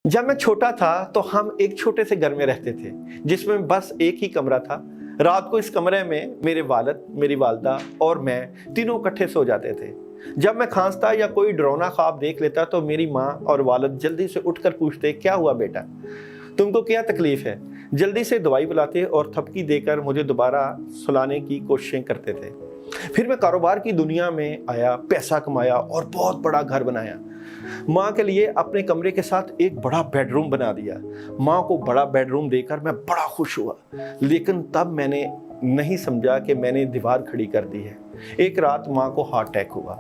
जब मैं छोटा था तो हम एक छोटे से घर में रहते थे जिसमें बस एक ही कमरा था। रात को इस कमरे में मेरे वालिद, मेरी वालदा और मैं तीनों इकट्ठे सो जाते थे। जब मैं खांसता या कोई डरावना ख्वाब देख लेता तो मेरी माँ और वालिद जल्दी से उठकर पूछते, क्या हुआ बेटा, तुमको क्या तकलीफ है? जल्दी से दवाई बुलाते और थपकी देकर मुझे दोबारा सुलाने की कोशिशें करते थे। फिर मैं कारोबार की दुनिया में आया, पैसा कमाया और बहुत बड़ा घर बनाया। माँ के लिए अपने कमरे के साथ एक बड़ा बेडरूम बना दिया। माँ को बड़ा बेडरूम देकर मैं बड़ा खुश हुआ, लेकिन तब मैंने नहीं समझा कि मैंने दीवार खड़ी कर दी है। एक रात माँ को हार्ट अटैक हुआ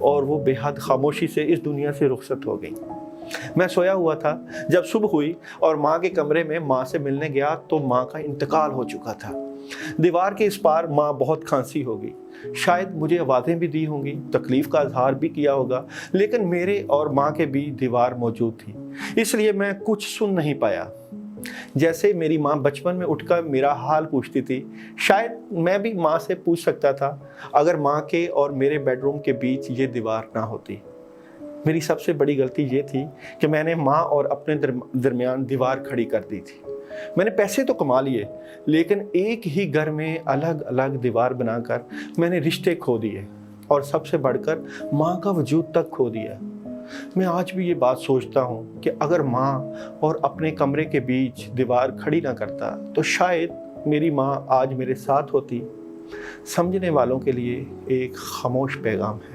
और वो बेहद खामोशी से इस दुनिया से रुखसत हो गई। मैं सोया हुआ था। जब सुबह हुई और माँ के कमरे में माँ से मिलने गया तो माँ का इंतकाल हो चुका था। दीवार के इस पार माँ बहुत खांसी होगी, शायद मुझे आवाज़ें भी दी होंगी, तकलीफ का इजहार भी किया होगा, लेकिन मेरे और माँ के बीच दीवार मौजूद थी, इसलिए मैं कुछ सुन नहीं पाया। जैसे मेरी माँ बचपन में उठकर मेरा हाल पूछती थी, शायद मैं भी माँ से पूछ सकता था अगर माँ के और मेरे बेडरूम के बीच ये दीवार ना होती। मेरी सबसे बड़ी गलती ये थी कि मैंने माँ और अपने दरमियान दीवार खड़ी कर दी थी। मैंने पैसे तो कमा लिए, लेकिन एक ही घर में अलग अलग दीवार बनाकर मैंने रिश्ते खो दिए और सबसे बढ़कर माँ का वजूद तक खो दिया। मैं आज भी ये बात सोचता हूँ कि अगर माँ और अपने कमरे के बीच दीवार खड़ी ना करता तो शायद मेरी माँ आज मेरे साथ होती। समझने वालों के लिए एक खामोश पैगाम है।